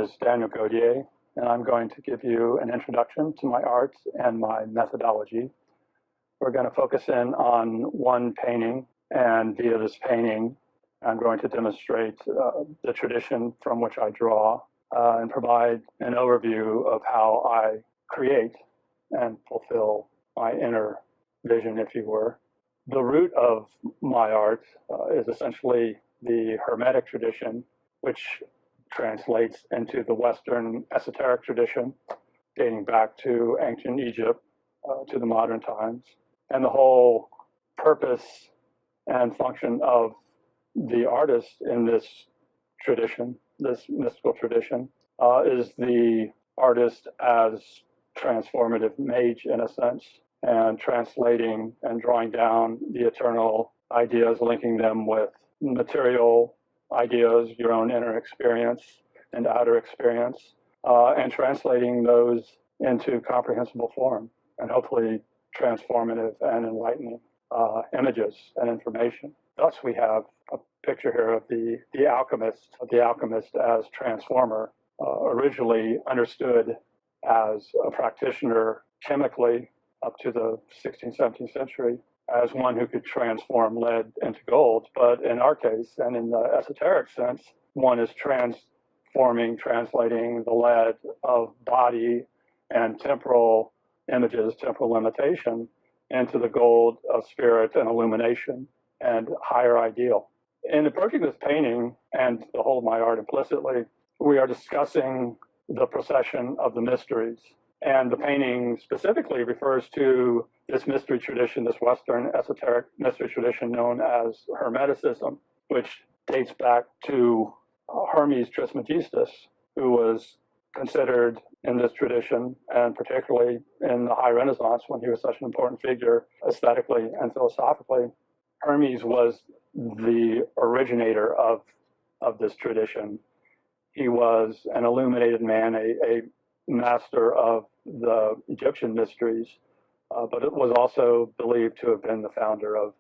is Daniel Gautier, and I'm going to give you an introduction to my art and my methodology. We're going to focus in on one painting, and via this painting, I'm going to demonstrate the tradition from which I draw and provide an overview of how I create and fulfill my inner vision, if you were. The root of my art is essentially the Hermetic tradition, which translates into the Western esoteric tradition, dating back to ancient Egypt to the modern times. And the whole purpose and function of the artist in this tradition, this mystical tradition, is the artist as transformative mage in a sense, and translating and drawing down the eternal ideas, linking them with material ideas, your own inner experience and outer experience, and translating those into comprehensible form and hopefully transformative and enlightening images and information. Thus, we have a picture here of the alchemist as transformer, originally understood as a practitioner chemically up to the 16th, 17th century as one who could transform lead into gold. But in our case, and in the esoteric sense, one is translating the lead of body and temporal images, temporal limitation, into the gold of spirit and illumination and higher ideal. In approaching this painting and the whole of my art implicitly, we are discussing the procession of the mysteries. And the painting specifically refers to this mystery tradition, this Western esoteric mystery tradition known as Hermeticism, which dates back to Hermes Trismegistus, who was considered in this tradition, and particularly in the High Renaissance when he was such an important figure aesthetically and philosophically. Hermes was the originator of this tradition. He was an illuminated man, a master of the Egyptian mysteries, but it was also believed to have been the founder of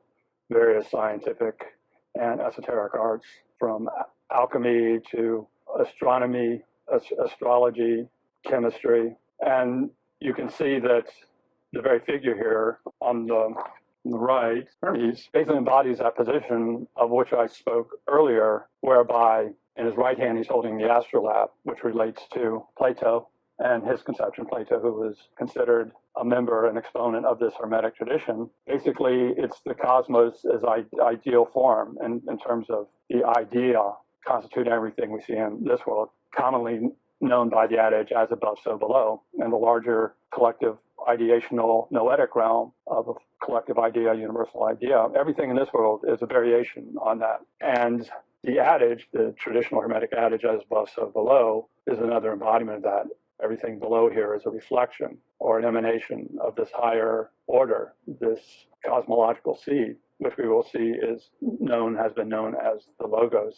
various scientific and esoteric arts, from alchemy to astronomy, astrology, chemistry. And you can see that the very figure here on the right, Hermes, basically embodies that position of which I spoke earlier, whereby in his right hand he's holding the astrolabe, which relates to Plato and his conception. Plato, who was considered a member and exponent of this Hermetic tradition. Basically, it's the cosmos as ideal form in terms of the idea constituting everything we see in this world, commonly known by the adage, as above, so below, and the larger collective ideational noetic realm of a collective idea, universal idea. Everything in this world is a variation on that. And the adage, the traditional Hermetic adage, as above, so below, is another embodiment of that. Everything below here is a reflection or an emanation of this higher order, this cosmological seed, which we will see has been known as the Logos,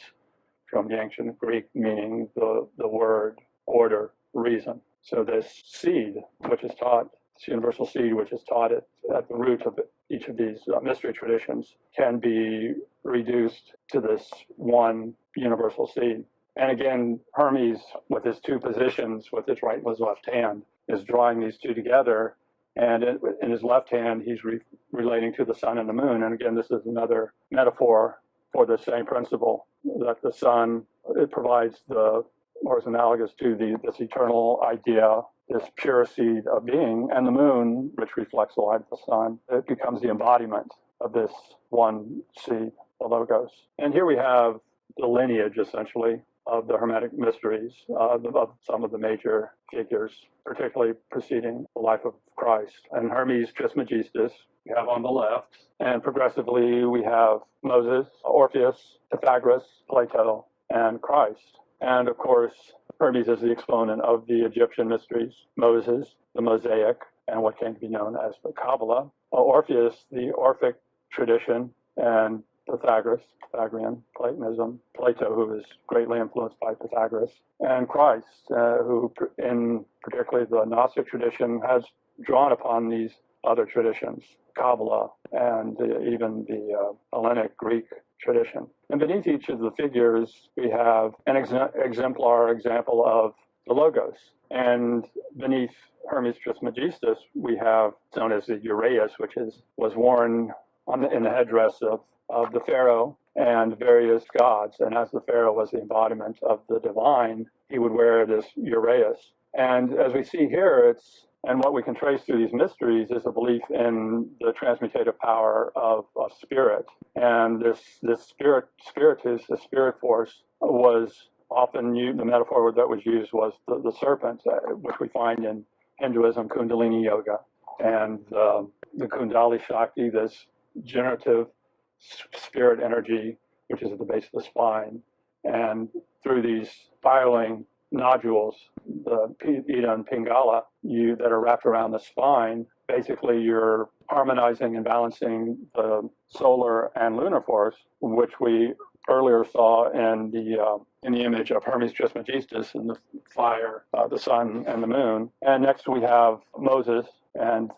from the ancient Greek, meaning the word, order, reason. So this seed, which is taught, this universal seed, which is taught at the root of each of these mystery traditions, can be reduced to this one universal seed. And again, Hermes, with his two positions, with his right and his left hand, is drawing these two together. And in his left hand, he's relating to the sun and the moon. And again, this is another metaphor for the same principle, that the sun, it provides or is analogous to this eternal idea, this pure seed of being, and the moon, which reflects the light of the sun, it becomes the embodiment of this one seed, the Logos. And here we have the lineage, essentially, of the Hermetic mysteries, of some of the major figures, particularly preceding the life of Christ. And Hermes Trismegistus, we have on the left, and progressively we have Moses, Orpheus, Pythagoras, Plato, and Christ. And of course, Hermes is the exponent of the Egyptian mysteries, Moses, the Mosaic, and what came to be known as the Kabbalah. Orpheus, the Orphic tradition, and Pythagorean Platonism, Plato, who is greatly influenced by Pythagoras, and Christ, who in particularly the Gnostic tradition has drawn upon these other traditions, Kabbalah, and even the Hellenic Greek tradition. And beneath each of the figures, we have an exemplar example of the Logos. And beneath Hermes Trismegistus, we have known as the uraeus, which was worn in the headdress of the pharaoh and various gods. And as the pharaoh was the embodiment of the divine, he would wear this uraeus. And as we see here, and what we can trace through these mysteries is a belief in the transmutative power of spirit. And this spiritus, the spirit force, was often used, the metaphor that was used was the serpent, which we find in Hinduism, Kundalini Yoga, and the Kundali Shakti, this generative spirit energy, which is at the base of the spine. And through these spiraling nodules, the Ida and Pingala, that are wrapped around the spine, basically you're harmonizing and balancing the solar and lunar force, which we earlier saw in the image of Hermes Trismegistus and the fire, the sun and the moon. And next we have Moses and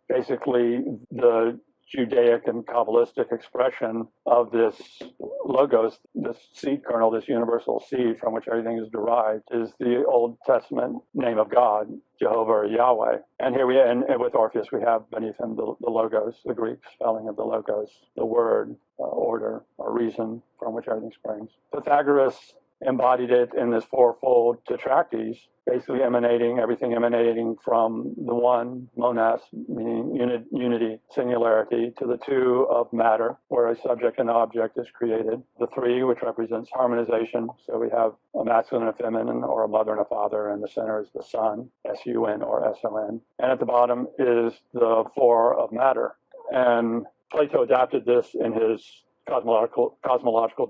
basically the Judaic and Kabbalistic expression of this logos, this seed kernel, this universal seed from which everything is derived, is the Old Testament name of God, Jehovah or Yahweh. And here and with Orpheus, we have beneath him the logos, the Greek spelling of the logos, the word, order, or reason from which everything springs. Pythagoras embodied it in this fourfold tetractys, basically everything emanating from the one, monas, meaning unity, singularity, to the two of matter, where a subject and object is created, the three, which represents harmonization, so we have a masculine and a feminine, or a mother and a father, and the center is the sun, S-U-N or S-O-N, and at the bottom is the four of matter. And Plato adapted this in his cosmological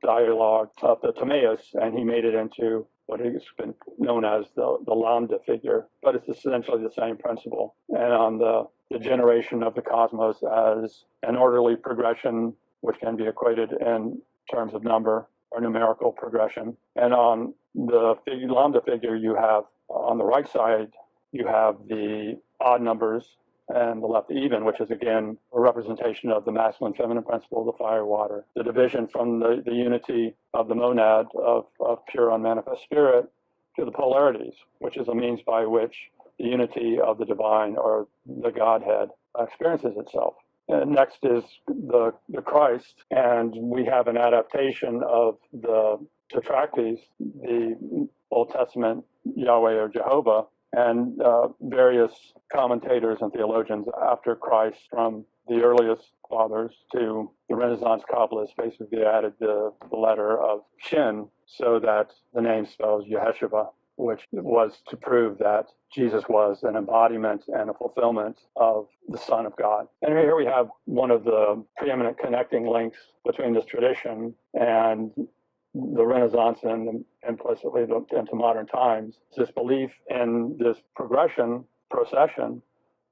dialogue of the Timaeus, and he made it into what has been known as the lambda figure, but it's essentially the same principle. And on the generation of the cosmos as an orderly progression, which can be equated in terms of number or numerical progression. And on the lambda figure, you have, on the right side, you have the odd numbers, and the left the even, which is again a representation of the masculine feminine principle, the fire water, the division from the unity of the monad of pure unmanifest spirit to the polarities, which is a means by which the unity of the divine or the Godhead experiences itself. And next is the Christ, and we have an adaptation of the tetractys, the Old Testament Yahweh or Jehovah, and various commentators and theologians after Christ, from the earliest fathers to the Renaissance Kabbalists, basically added the letter of Shin so that the name spells Yeshua, which was to prove that Jesus was an embodiment and a fulfillment of the Son of God. And here we have one of the preeminent connecting links between this tradition and the Renaissance and implicitly into modern times, this belief in this procession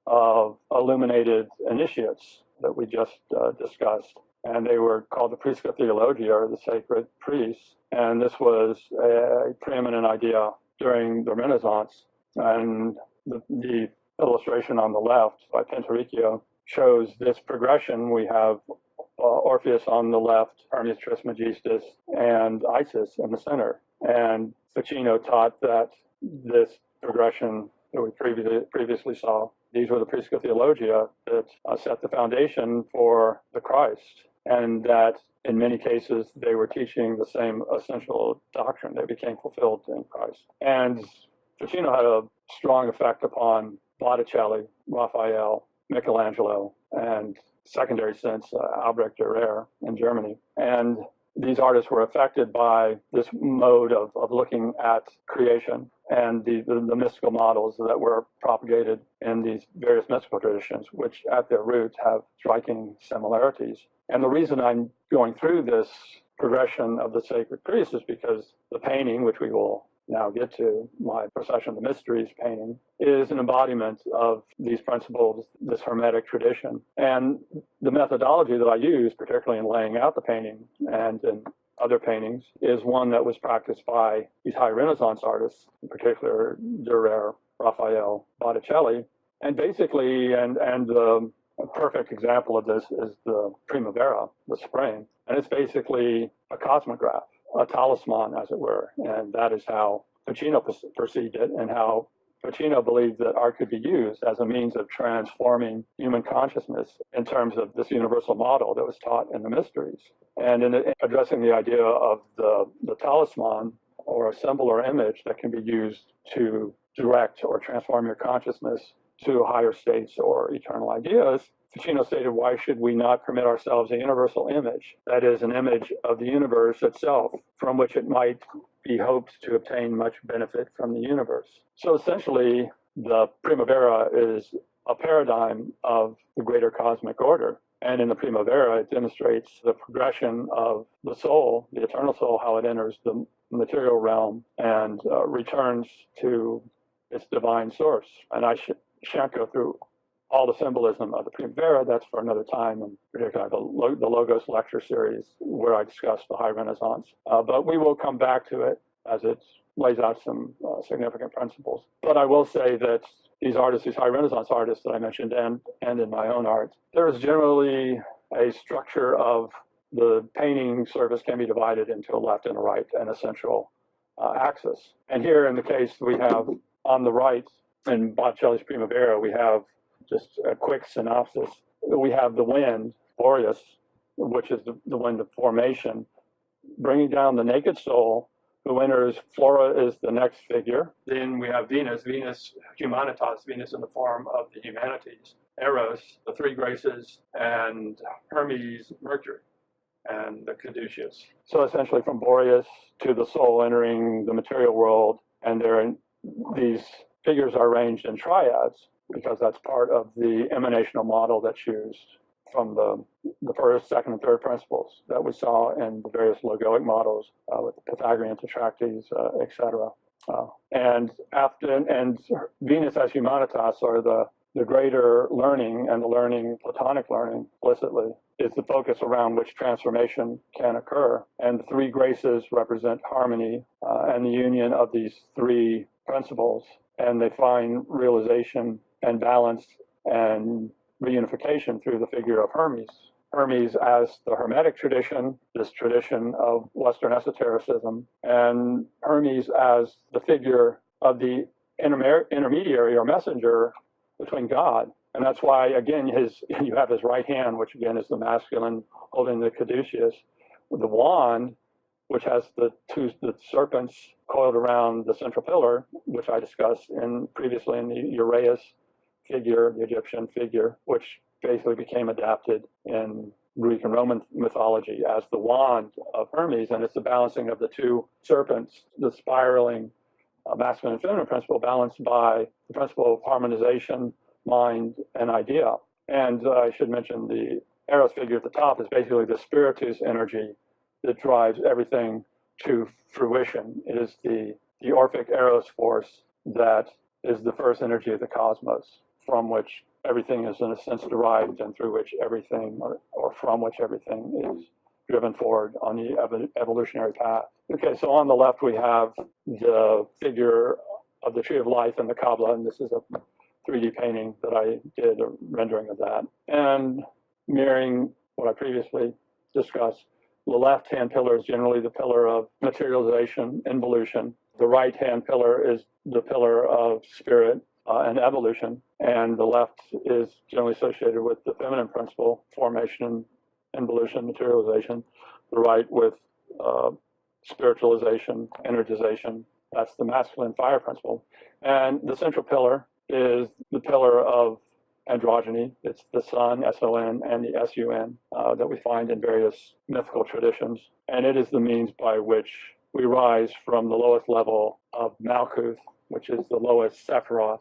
of illuminated initiates that we just discussed. And they were called the Prisca Theologia, or the sacred priests. And this was a preeminent idea during the Renaissance. And the illustration on the left by Pinturicchio shows this progression. We have Orpheus on the left, Hermes Trismegistus, and Isis in the center. And Ficino taught that this progression that we previously saw, these were the Prisca Theologia that set the foundation for the Christ, and that in many cases they were teaching the same essential doctrine. They became fulfilled in Christ. And Ficino had a strong effect upon Botticelli, Raphael, Michelangelo, and secondary sense, Albrecht Dürer in Germany. And these artists were affected by this mode of looking at creation and the mystical models that were propagated in these various mystical traditions, which at their roots have striking similarities. And the reason I'm going through this progression of the sacred priests is because the painting, which we will now get to, my Procession of the Mysteries painting, is an embodiment of these principles, this Hermetic tradition. And the methodology that I use, particularly in laying out the painting and in other paintings, is one that was practiced by these high Renaissance artists, in particular Dürer, Raphael, Botticelli, And basically, and the perfect example of this is the primavera, the spring. And it's basically a cosmograph, a talisman, as it were. And that is how Ficino perceived it, and how Ficino believed that art could be used as a means of transforming human consciousness in terms of this universal model that was taught in the mysteries. And in addressing the idea of the talisman, or a symbol or image that can be used to direct or transform your consciousness to higher states or eternal ideas, Ficino stated, why should we not permit ourselves a universal image, that is, an image of the universe itself, from which it might be hoped to obtain much benefit from the universe? So essentially, the primavera is a paradigm of the greater cosmic order. And in the primavera, it demonstrates the progression of the soul, the eternal soul, how it enters the material realm and returns to its divine source. And I shan't go through all the symbolism of the primavera. That's for another time, and particularly the Logos lecture series, where I discuss the High Renaissance. But we will come back to it as it lays out some significant principles. But I will say that these artists, these High Renaissance artists that I mentioned, and in my own art, there is generally a structure of the painting surface can be divided into a left and a right and a central axis. And here in the case, we have on the right, in Botticelli's Primavera, we have just a quick synopsis. We have the wind, Boreas, which is the wind of formation, bringing down the naked soul, who enters. Flora is the next figure. Then we have Venus, Venus Humanitas, Venus in the form of the humanities, Eros, the three graces, and Hermes, Mercury, and the caduceus. So essentially from Boreas to the soul entering the material world, and these figures are arranged in triads, because that's part of the emanational model that's used from the first, second, and third principles that we saw in the various logoic models with the Pythagorean tetractys, etc. And Venus as humanitas, or the greater learning, and the learning, Platonic learning, explicitly, is the focus around which transformation can occur. And the three graces represent harmony and the union of these three principles, and they find realization and balance and reunification through the figure of Hermes. Hermes as the Hermetic tradition, this tradition of Western esotericism, and Hermes as the figure of the intermediary or messenger between God. And that's why, again, you have his right hand, which again is the masculine holding the caduceus, with the wand, which has the serpents coiled around the central pillar, which I discussed previously in the Uraeus figure, the Egyptian figure, which basically became adapted in Greek and Roman mythology as the wand of Hermes. And it's the balancing of the two serpents, the spiraling masculine and feminine principle, balanced by the principle of harmonization, mind, and idea. And I should mention the Eros figure at the top is basically the spiritus energy that drives everything to fruition. It is the Orphic Eros force that is the first energy of the cosmos, from which everything is in a sense derived, and through which everything, or from which everything is driven forward on the evolutionary path. Okay, so on the left we have the figure of the Tree of Life in the Kabbalah, and this is a 3D painting that I did, a rendering of that. And mirroring what I previously discussed, the left-hand pillar is generally the pillar of materialization, involution. The right-hand pillar is the pillar of spirit and evolution, and the left is generally associated with the feminine principle, formation, involution, materialization. The right with spiritualization, energization. That's the masculine fire principle. And the central pillar is the pillar of androgyny. It's the sun, S-O-N, and the S-U-N that we find in various mythical traditions. And it is the means by which we rise from the lowest level of Malkuth, which is the lowest Sephiroth.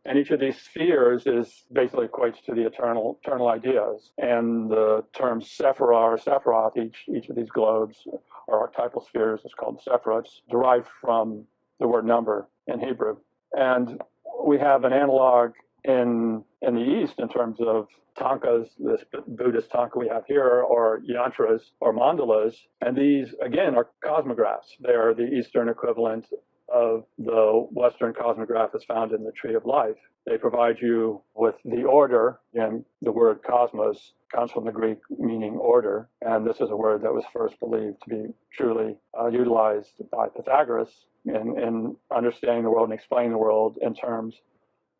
And each of these spheres is basically equates to the eternal ideas. And the term Sephirah or Sephiroth, each of these globes or archetypal spheres is called Sephiroths, derived from the word number in Hebrew. And we have an analog in the East in terms of tankas, this Buddhist tanka we have here, or yantras or mandalas. And these, again, are cosmographs. They are the Eastern equivalent of the Western cosmograph is found in the Tree of Life. They provide you with the order, and the word cosmos comes from the Greek meaning order, and this is a word that was first believed to be truly utilized by Pythagoras in understanding the world and explaining the world in terms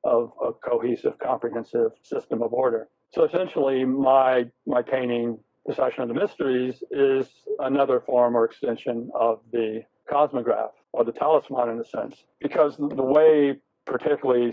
of a cohesive, comprehensive system of order. So essentially, my painting, Procession of the Mysteries, is another form or extension of the cosmograph, or the talisman in a sense, because the way, particularly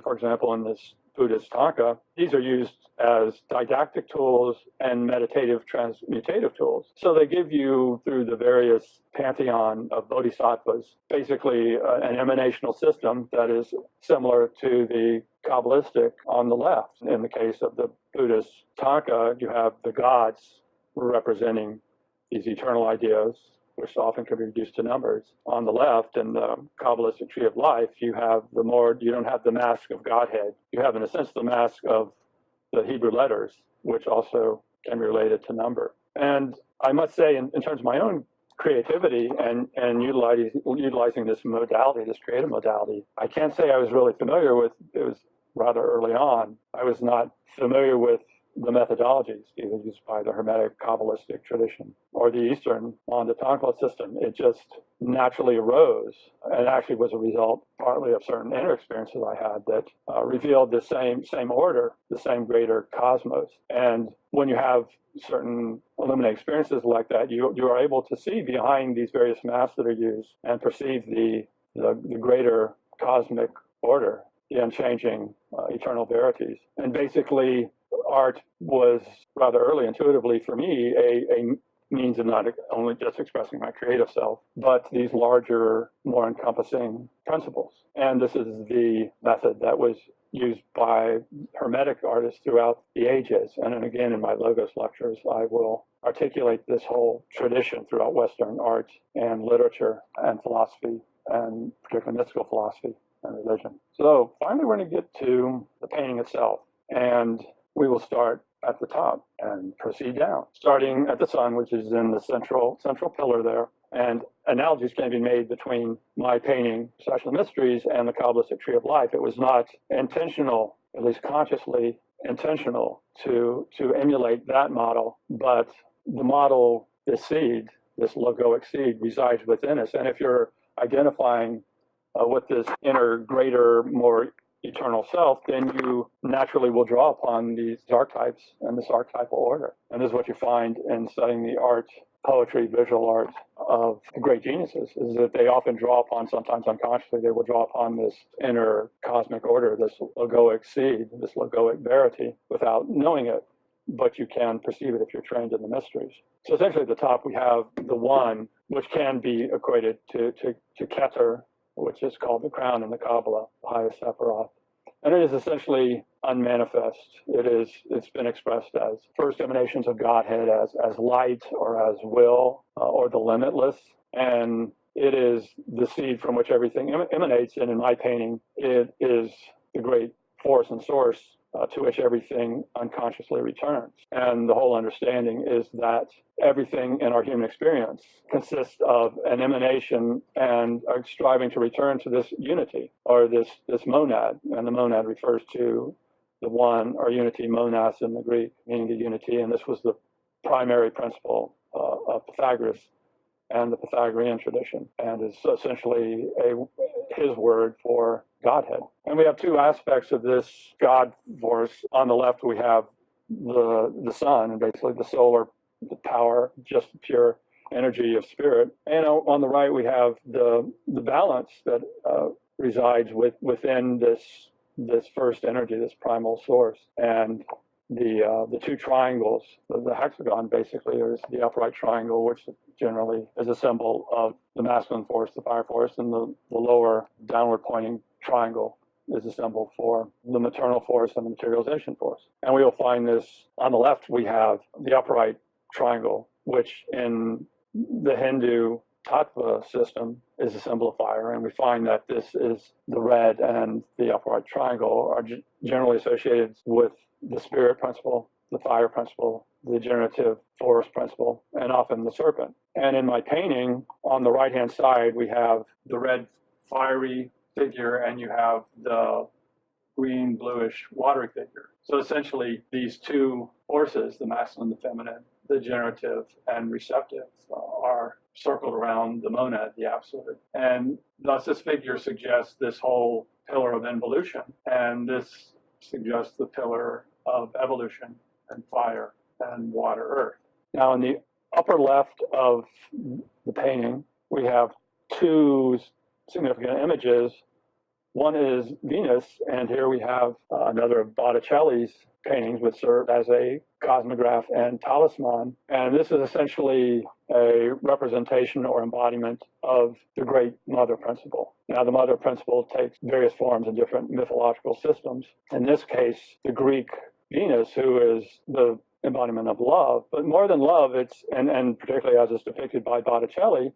for example, in this Buddhist Tanka, these are used as didactic tools and meditative transmutative tools. So they give you, through the various pantheon of bodhisattvas, basically an emanational system that is similar to the Kabbalistic on the left. In the case of the Buddhist Tanka, you have the gods representing these eternal ideas, which often can be reduced to numbers. On the left, in the Kabbalistic Tree of Life, you don't have the mask of Godhead. You have, in a sense, the mask of the Hebrew letters, which also can be related to number. And I must say, in terms of my own creativity and utilizing this modality, this creative modality, I can't say I was really familiar with, it was rather early on, I was not familiar with the methodologies either used by the Hermetic Kabbalistic tradition or the Eastern Montatonka system. It just naturally arose, and actually was a result partly of certain inner experiences I had that revealed the same order, the same greater cosmos. And when you have certain illuminating experiences like that, you are able to see behind these various masks that are used and perceive the greater cosmic order, the unchanging eternal verities. And basically, art was rather early, intuitively for me, a means of not only just expressing my creative self, but these larger, more encompassing principles. And this is the method that was used by Hermetic artists throughout the ages. And then again, in my Logos lectures, I will articulate this whole tradition throughout Western art and literature and philosophy, and particularly mystical philosophy and religion. So finally, we're going to get to the painting itself. And we will start at the top and proceed down, starting at the sun, which is in the central pillar there. And analogies can be made between my painting, Procession of the Mysteries, and the Kabbalistic Tree of Life. It was not intentional, at least consciously intentional, to emulate that model, but the model, this seed, this logoic seed, resides within us. And if you're identifying with this inner, greater, more eternal self, then you naturally will draw upon these archetypes and this archetypal order. And this is what you find in studying the art, poetry, visual art of the great geniuses, is that they often draw upon, sometimes unconsciously, they will draw upon this inner cosmic order, this logoic seed, this logoic verity, without knowing it. But you can perceive it if you're trained in the mysteries. So essentially at the top we have the one, which can be equated to Keter, which is called the crown in the Kabbalah, the highest Sephiroth. And it is essentially unmanifest. It's been expressed as first emanations of Godhead, as light or as will, or the limitless. And it is the seed from which everything emanates. And in my painting, it is the great force and source to which everything unconsciously returns. And the whole understanding is that everything in our human experience consists of an emanation and striving to return to this unity, or this monad. And the monad refers to the one, or unity, monas in the Greek, meaning the unity. And this was the primary principle of Pythagoras and the Pythagorean tradition, and is essentially his word for Godhead. And we have two aspects of this God force. On the left, we have the sun, and basically the solar, the power, just pure energy of spirit. And on the right, we have the balance that resides within this first energy, this primal source. And the two triangles, the hexagon basically is the upright triangle, which generally is a symbol of the masculine force, the fire force, and the lower downward pointing triangle is a symbol for the maternal force and the materialization force. And we will find this on the left. We have the upright triangle, which in the Hindu tattva system is a symbol of fire, and we find that this is the red and the upright triangle are generally associated with the spirit principle the fire principle, the generative force principle, and often the serpent. And in my painting, on the right-hand side, we have the red fiery figure, and you have the green, bluish, watery figure. So essentially, these two forces, the masculine, the feminine, the generative and receptive, are circled around the monad, the absolute. And thus, this figure suggests this whole pillar of involution, and this suggests the pillar of evolution and fire and water, earth. Now, in the upper left of the painting, we have two significant images. One is Venus, and here we have another of Botticelli's paintings, which serve as a cosmograph and talisman. And this is essentially a representation or embodiment of the great mother principle. Now, the mother principle takes various forms in different mythological systems. In this case, the Greek Venus, who is the embodiment of love, but more than love, it's, and particularly as is depicted by Botticelli,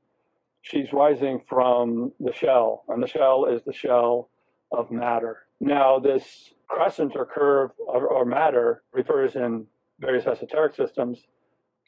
she's rising from the shell, and the shell is the shell of matter. Now, this crescent or curve or matter refers in various esoteric systems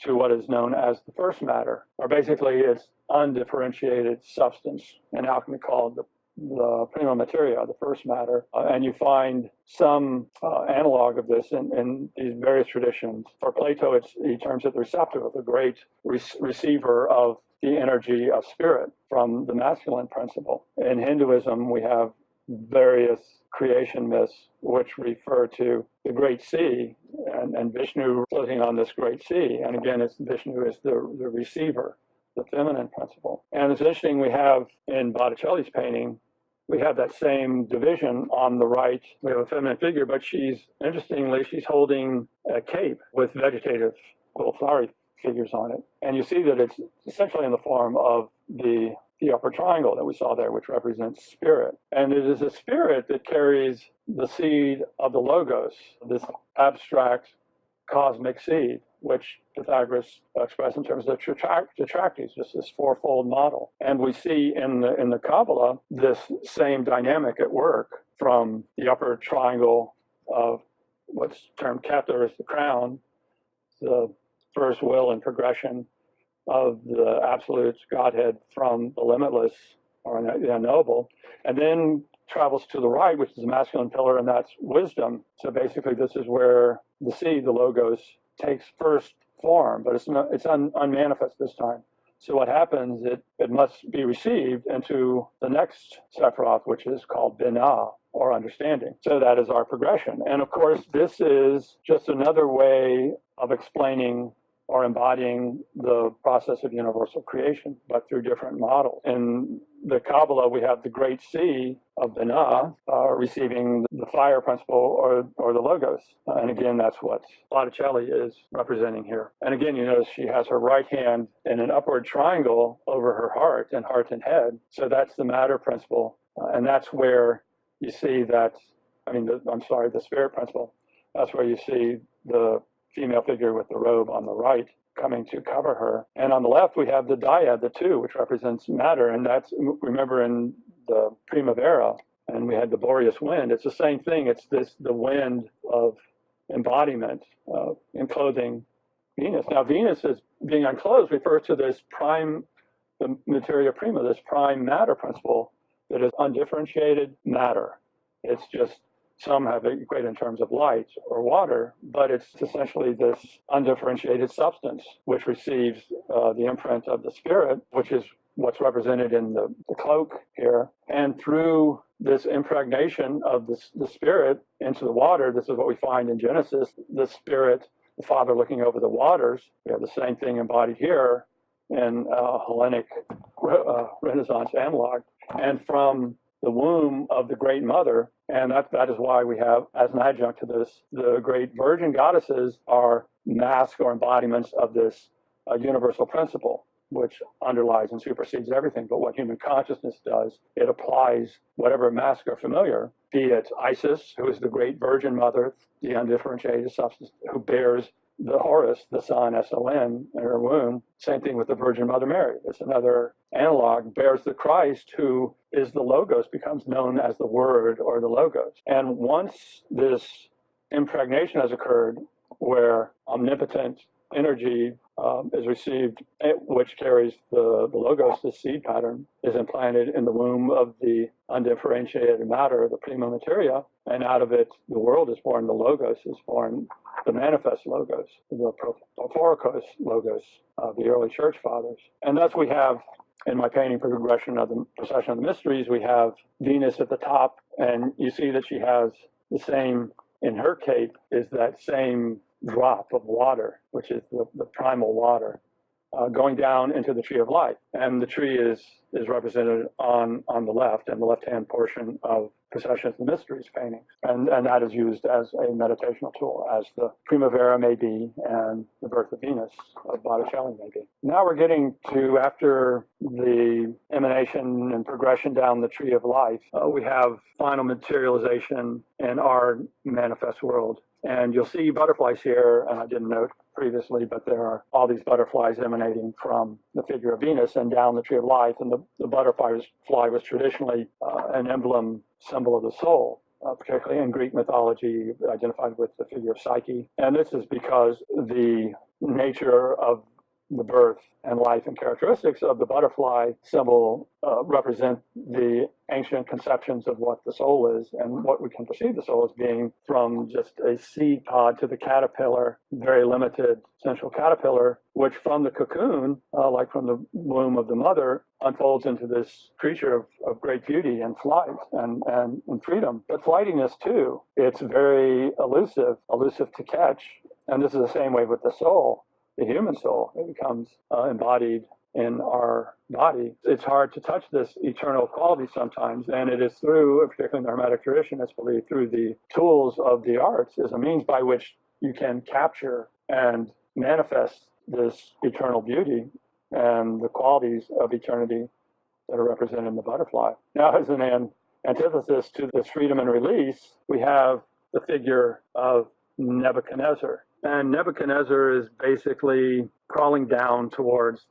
to what is known as the first matter, or basically it's undifferentiated substance, in alchemy called the prima materia, the first matter. And you find some analog of this in these various traditions. For Plato, he terms it the receptive, the great receiver of the energy of spirit from the masculine principle. In Hinduism, we have various creation myths which refer to the great sea and Vishnu floating on this great sea. And again, it's Vishnu is the receiver, the feminine principle. And it's interesting, we have in Botticelli's painting, we have that same division on the right. We have a feminine figure, but interestingly, she's holding a cape with vegetative, little flowery figures on it. And you see that it's essentially in the form of the upper triangle that we saw there, which represents spirit. And it is a spirit that carries the seed of the logos, this abstract cosmic seed, which Pythagoras expressed in terms of tetractys, just this fourfold model. And we see in the Kabbalah this same dynamic at work, from the upper triangle of what's termed Keter as the crown, the first will and progression of the absolute Godhead from the limitless or the unknowable, and then travels to the right, which is the masculine pillar, and that's wisdom. So basically, this is where the seed, the logos, takes first form, but it's unmanifest this time. So what happens, it must be received into the next Sephiroth, which is called Binah, or understanding. So that is our progression. And of course, this is just another way of explaining or embodying the process of universal creation, but through different models. In the Kabbalah, we have the great sea of Binah receiving the fire principle or the logos. And again, that's what Botticelli is representing here. And again, you notice she has her right hand in an upward triangle over her heart and head. So that's the matter principle. And that's where you see that, the spirit principle. That's where you see the female figure with the robe on the right coming to cover her. And on the left, we have the dyad, the two, which represents matter. And that's, remember in the Primavera, and we had the boreas wind, it's the same thing. It's the wind of embodiment, enclothing Venus. Now, Venus is being unclothed refers to this prime, the materia prima, this prime matter principle that is undifferentiated matter. It's just, some have it equated in terms of light or water, but it's essentially this undifferentiated substance which receives the imprint of the spirit, which is what's represented in the cloak here. And through this impregnation of the spirit into the water, this is what we find in Genesis, the spirit, the Father looking over the waters. We have the same thing embodied here in Hellenic Renaissance analog. And from the womb of the great mother, and that is why we have, as an adjunct to this, the great virgin goddesses are masks or embodiments of this universal principle, which underlies and supersedes everything. But what human consciousness does, it applies whatever masks are familiar, be it Isis, who is the great virgin mother, the undifferentiated substance, who bears the Horus, the son, S-O-N, in her womb. Same thing with the Virgin Mother Mary. It's another analog, bears the Christ, who is the Logos, becomes known as the Word or the Logos. And once this impregnation has occurred, where omnipotent energy is received, which carries the logos, the seed pattern, is implanted in the womb of the undifferentiated matter, the prima materia, and out of it the world is born, the logos is born, the manifest logos, the prophorikos logos of the early church fathers. And thus we have, in my painting progression of the Procession of the Mysteries, we have Venus at the top, and you see that she has the same, in her cape, is that same drop of water, which is the primal water, going down into the tree of life. And the tree is represented on the left, and the left-hand portion of Procession of the Mysteries paintings. And that is used as a meditational tool, as the Primavera may be, and the Birth of Venus of Botticelli may be. Now we're getting to, after the emanation and progression down the tree of life, we have final materialization in our manifest world. And you'll see butterflies here, and I didn't note previously, but there are all these butterflies emanating from the figure of Venus and down the tree of life. And the butterfly was traditionally an emblem symbol of the soul, particularly in Greek mythology, identified with the figure of Psyche. And this is because the nature of the birth and life and characteristics of the butterfly symbol represent the ancient conceptions of what the soul is, and what we can perceive the soul as being, from just a seed pod to the caterpillar, very limited central caterpillar, which from the cocoon, like from the womb of the mother, unfolds into this creature of great beauty and flight and freedom. But flightiness too, it's very elusive to catch. And this is the same way with the soul. The human soul, it becomes embodied in our body. It's hard to touch this eternal quality sometimes, and it is through, particularly in the Hermetic tradition, it's believed through the tools of the arts, is a means by which you can capture and manifest this eternal beauty and the qualities of eternity that are represented in the butterfly. Now, as an antithesis to this freedom and release, we have the figure of Nebuchadnezzar. And Nebuchadnezzar is basically crawling down towards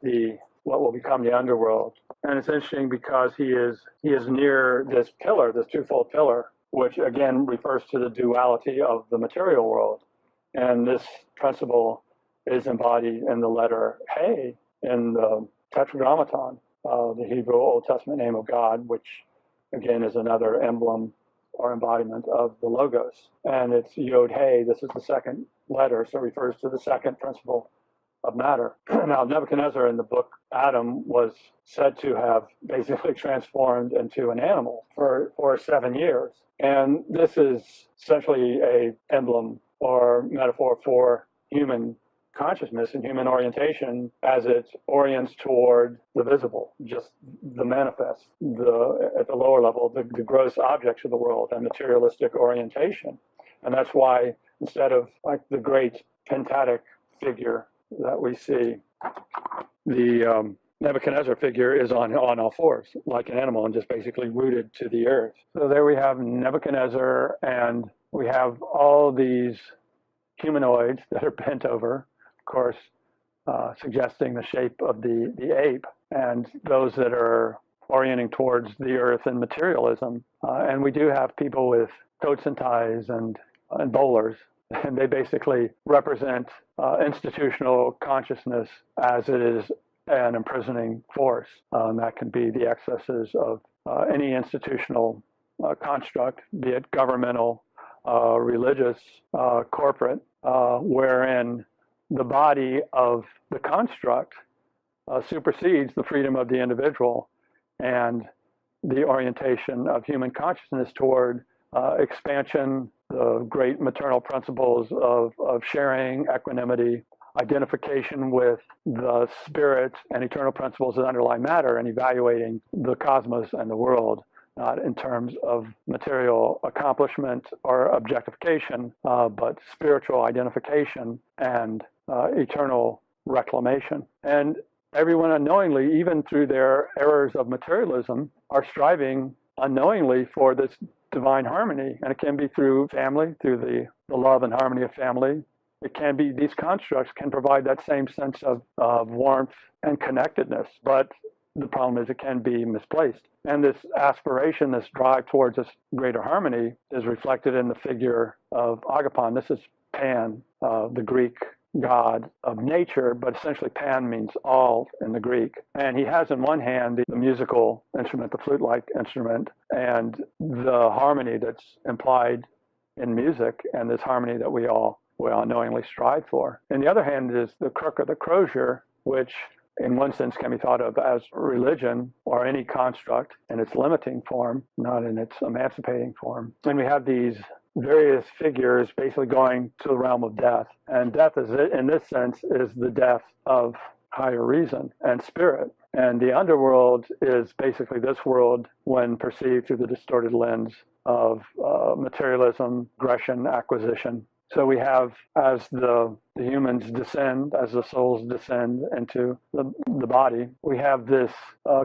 what will become the underworld. And it's interesting because he is near this pillar, this twofold pillar, which again refers to the duality of the material world. And this principle is embodied in the letter He in the Tetragrammaton, the Hebrew Old Testament name of God, which again is another emblem or embodiment of the Logos. And it's Yod He, this is the second letter, so it refers to the second principle of matter. Now, Nebuchadnezzar in the book Adam was said to have basically transformed into an animal for 7 years. And this is essentially a emblem or metaphor for human consciousness and human orientation as it orients toward the visible, just the manifest, at the lower level, the gross objects of the world and materialistic orientation. And that's why instead of like the great pentatic figure that we see, the Nebuchadnezzar figure is on all fours, like an animal, and just basically rooted to the earth. So there we have Nebuchadnezzar, and we have all these humanoids that are bent over, of course, suggesting the shape of the ape, and those that are orienting towards the earth and materialism. And we do have people with coats and ties and bowlers, and they basically represent institutional consciousness as it is an imprisoning force. And that can be the excesses of any institutional construct, be it governmental, religious, corporate, wherein the body of the construct supersedes the freedom of the individual and the orientation of human consciousness toward expansion, the great maternal principles of sharing, equanimity, identification with the spirit and eternal principles that underlie matter, and evaluating the cosmos and the world, not in terms of material accomplishment or objectification, but spiritual identification and eternal reclamation. And everyone unknowingly, even through their errors of materialism, are striving unknowingly for this divine harmony. And it can be through family, through the love and harmony of family. It can be, these constructs can provide that same sense of warmth and connectedness, but the problem is it can be misplaced. And this aspiration, this drive towards this greater harmony, is reflected in the figure of Agapon. This is Pan, the Greek god of nature, but essentially Pan means all in the Greek. And he has in one hand the musical instrument, the flute-like instrument, and the harmony that's implied in music, and this harmony that we all unknowingly strive for. In the other hand is the crook or the crozier, which in one sense can be thought of as religion or any construct in its limiting form, not in its emancipating form. And we have these various figures basically going to the realm of death. And death is, in this sense, is the death of higher reason and spirit. And the underworld is basically this world when perceived through the distorted lens of materialism, aggression, acquisition. So we have, as the humans descend, as the souls descend into the body, we have this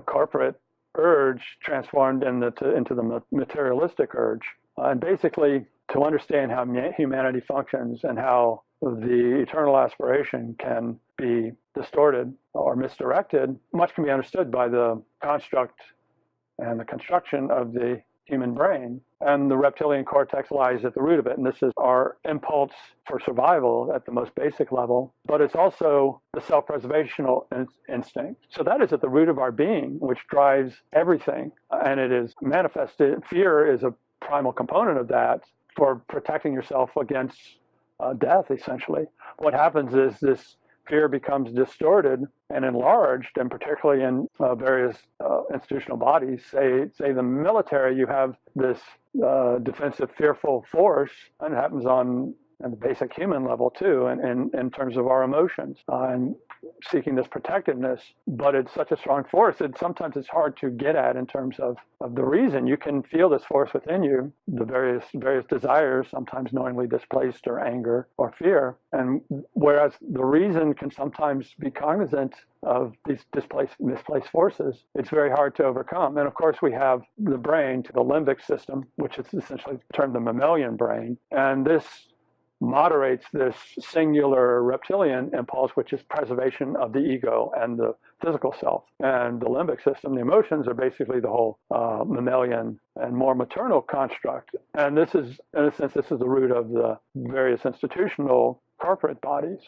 corporate urge transformed into the materialistic urge. And basically, to understand how humanity functions and how the eternal aspiration can be distorted or misdirected, much can be understood by the construct and the construction of the human brain. And the reptilian cortex lies at the root of it. And this is our impulse for survival at the most basic level, but it's also the self-preservational instinct. So that is at the root of our being, which drives everything. And it is manifested. Fear is a primal component of that for protecting yourself against death, essentially. What happens is this fear becomes distorted and enlarged, and particularly in various institutional bodies, say the military, you have this defensive, fearful force, and it happens on the basic human level too, and in terms of our emotions and seeking this protectiveness. But it's such a strong force that sometimes it's hard to get at in terms of the reason. You can feel this force within you, the various desires, sometimes knowingly displaced, or anger or fear. And whereas the reason can sometimes be cognizant of these misplaced forces, it's very hard to overcome. And of course, we have the brain, the limbic system, which is essentially termed the mammalian brain. And this moderates this singular reptilian impulse, which is preservation of the ego and the physical self. And the limbic system, the emotions, are basically the whole mammalian and more maternal construct. And this is, in a sense, this is the root of the various institutional corporate bodies.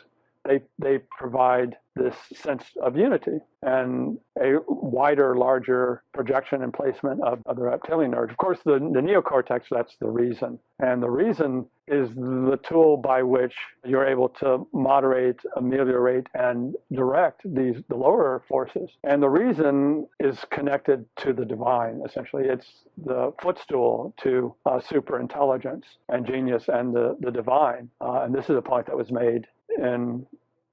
They provide this sense of unity and a wider, larger projection and placement of the reptilian urge. Of course, the neocortex, that's the reason. And the reason is the tool by which you're able to moderate, ameliorate, and direct the lower forces. And the reason is connected to the divine, essentially. It's the footstool to superintelligence and genius and the divine. And this is a point that was made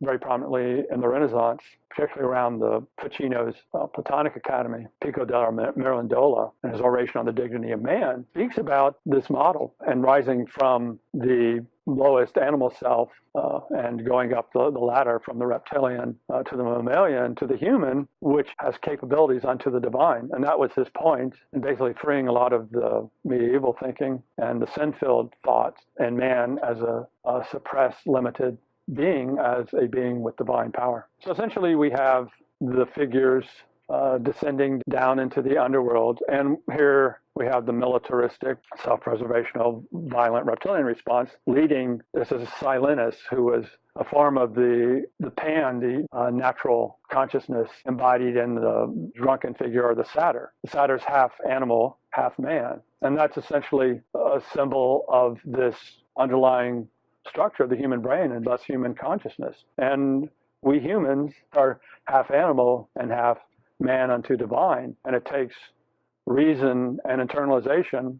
very prominently in the Renaissance, particularly around the Ficino's Platonic Academy. Pico della Mirandola, in his oration on the dignity of man, speaks about this model and rising from the lowest animal self and going up the ladder from the reptilian to the mammalian to the human, which has capabilities unto the divine. And that was his point, in basically freeing a lot of the medieval thinking and the sin-filled thoughts and man as a suppressed, limited being, as a being with divine power. So essentially we have the figures descending down into the underworld, and here we have the militaristic, self-preservational, violent reptilian response leading. This is Silenus, who was a form of the Pan, the natural consciousness embodied in the drunken figure, or the satyr. The satyr's half animal, half man, and that's essentially a symbol of this underlying structure of the human brain and thus human consciousness. And we humans are half animal and half man unto divine, and it takes reason and internalization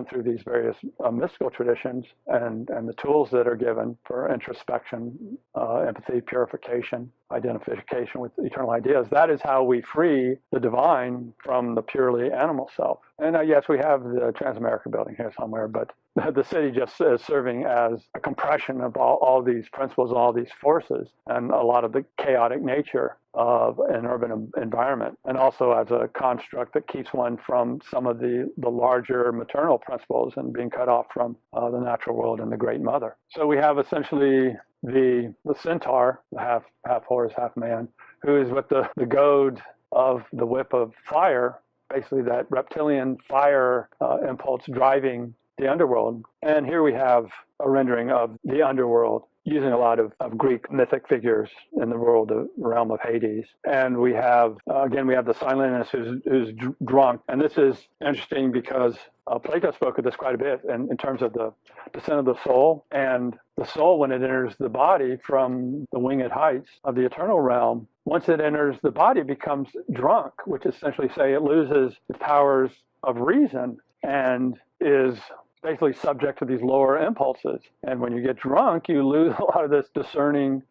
through these various mystical traditions and the tools that are given for introspection, empathy, purification, identification with eternal ideas. That is how we free the divine from the purely animal self. And yes, we have the Transamerica building here somewhere, but the city just is serving as a compression of all these principles, all these forces, and a lot of the chaotic nature of an urban environment, and also as a construct that keeps one from some of the larger maternal principles and being cut off from the natural world and the Great Mother. So we have essentially the centaur, the half horse, half man, who is with the goad of the whip of fire, basically that reptilian fire impulse driving the underworld. And here we have a rendering of the underworld using a lot of Greek mythic figures in the realm of Hades. And we have, again, we have the silentness who's drunk. And this is interesting because Plato spoke of this quite a bit in terms of the descent of the soul. And the soul, when it enters the body from the winged heights of the eternal realm, once it enters the body, it becomes drunk, which essentially say it loses the powers of reason and is basically subject to these lower impulses. And when you get drunk, you lose a lot of this discerning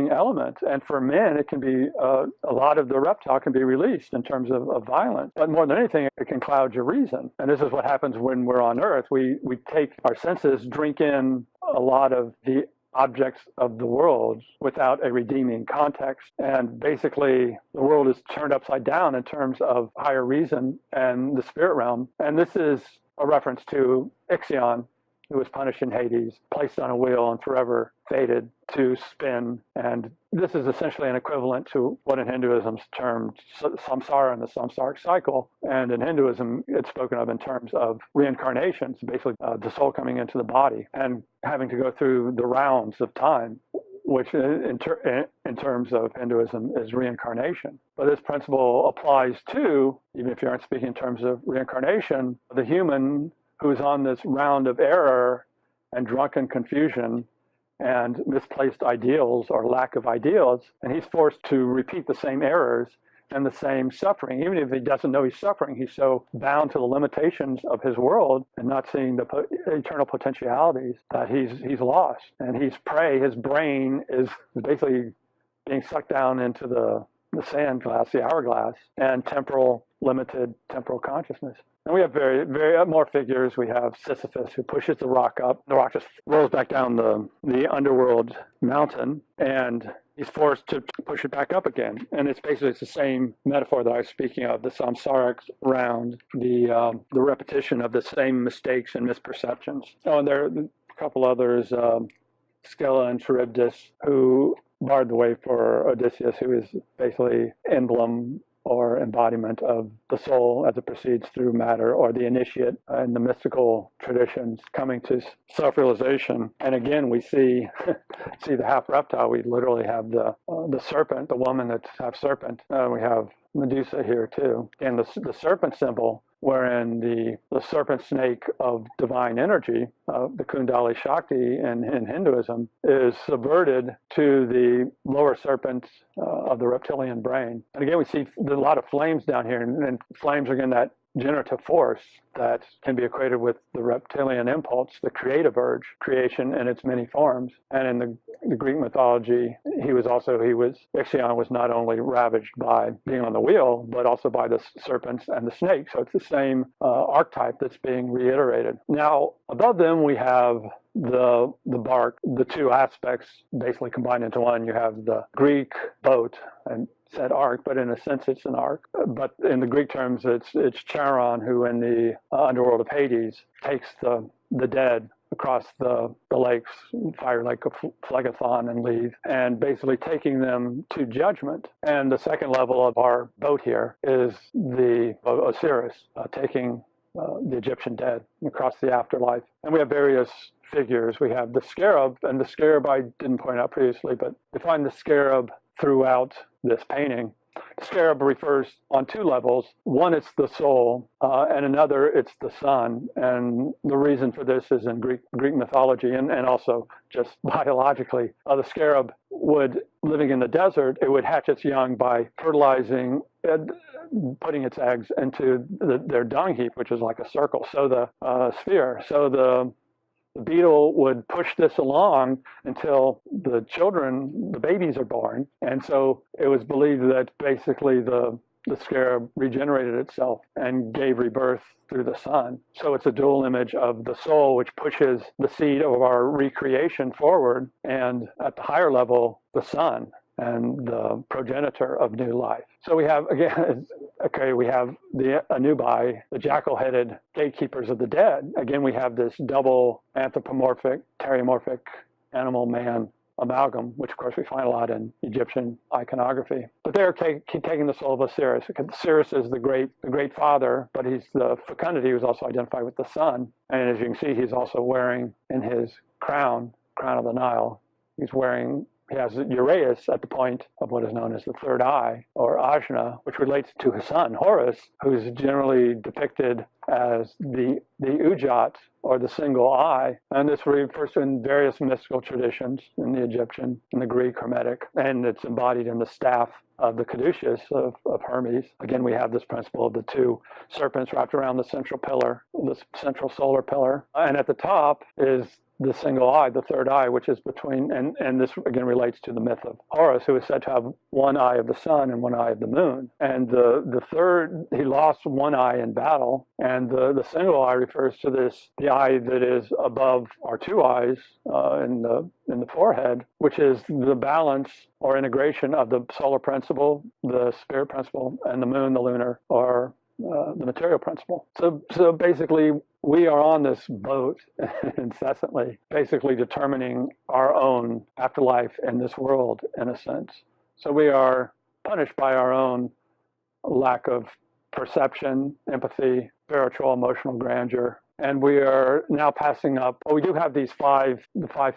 element. And for men, it can be a lot of the reptile can be released in terms of violence. But more than anything, it can cloud your reason. And this is what happens when we're on Earth. We take our senses, drink in a lot of the objects of the world without a redeeming context. And basically, the world is turned upside down in terms of higher reason and the spirit realm. And this is a reference to Ixion, who was punished in Hades, placed on a wheel and forever fated to spin. And this is essentially an equivalent to what in Hinduism is termed samsara and the samsaric cycle. And in Hinduism, it's spoken of in terms of reincarnations, basically the soul coming into the body and having to go through the rounds of time, which in terms of Hinduism is reincarnation. But this principle applies to, even if you aren't speaking in terms of reincarnation, the human who's on this round of error and drunken confusion and misplaced ideals or lack of ideals, and he's forced to repeat the same errors and the same suffering. Even if he doesn't know he's suffering, he's so bound to the limitations of his world and not seeing the eternal potentialities that he's lost. And he's prey, his brain is basically being sucked down into the sand glass, the hourglass, and limited temporal consciousness. And we have very more figures. We have Sisyphus, who pushes the rock up. The rock just rolls back down the underworld mountain, and he's forced to push it back up again. And it's basically the same metaphor that I was speaking of, the samsaric round, the repetition of the same mistakes and misperceptions. Oh, and there are a couple others, Scylla and Charybdis, who barred the way for Odysseus, who is basically emblem or embodiment of the soul as it proceeds through matter, or the initiate in the mystical traditions coming to self-realization. And again, we see the half reptile. We literally have the serpent, the woman that's half serpent. We have Medusa here too. And the serpent symbol, wherein the serpent snake of divine energy, the Kundali Shakti in Hinduism, is subverted to the lower serpent of the reptilian brain. And again, we see a lot of flames down here, and flames are again that generative force that can be equated with the reptilian impulse, the creative urge, creation in its many forms. And in the Greek mythology, Ixion was not only ravaged by being on the wheel, but also by the serpents and the snakes. So it's the same archetype that's being reiterated. Now, above them, we have the bark, the two aspects basically combined into one. You have the Greek boat and said ark, but in a sense it's an ark. But in the Greek terms, it's Charon, who in the underworld of Hades takes the dead across the lakes, fire lake of Phlegethon and Lethe, and basically taking them to judgment. And the second level of our boat here is the Osiris, taking the Egyptian dead across the afterlife. And we have various figures. We have the scarab, and the scarab I didn't point out previously, but we find the scarab throughout this painting. The scarab refers on two levels. One, it's the soul, and another, it's the sun. And the reason for this is in Greek mythology and also just biologically. The scarab living in the desert, it would hatch its young by fertilizing, putting its eggs into their dung heap, which is like a circle, so the sphere. So the beetle would push this along until the babies are born. And so it was believed that basically the scarab regenerated itself and gave rebirth through the sun. So it's a dual image of the soul, which pushes the seed of our recreation forward, and at the higher level, the sun and the progenitor of new life. So we have, again, we have the Anubai, the jackal-headed gatekeepers of the dead. Again, we have this double anthropomorphic, teriomorphic animal man amalgam, which of course we find a lot in Egyptian iconography. But they're taking the soul of Osiris. Osiris is the great father, but he's the fecundity who's also identified with the sun. And as you can see, he's also wearing in his crown of the Nile, he has Uraeus at the point of what is known as the third eye, or Ajna, which relates to his son, Horus, who's generally depicted as the Ujat, or the single eye. And this refers to in various mystical traditions in the Egyptian, in the Greek, Hermetic, and it's embodied in the staff of the caduceus of Hermes. Again, we have this principle of the two serpents wrapped around the central pillar, the central solar pillar. And at the top is the single eye, the third eye, which is between, and this again relates to the myth of Horus, who is said to have one eye of the sun and one eye of the moon. And the third, he lost one eye in battle, and the single eye refers to the eye that is above our two eyes in the forehead, which is the balance or integration of the solar principle, the spirit principle, and the moon, the lunar, or the material principle. So basically, we are on this boat incessantly, basically determining our own afterlife in this world, in a sense. So we are punished by our own lack of perception, empathy, spiritual, emotional grandeur. And we are now passing up, we do have the five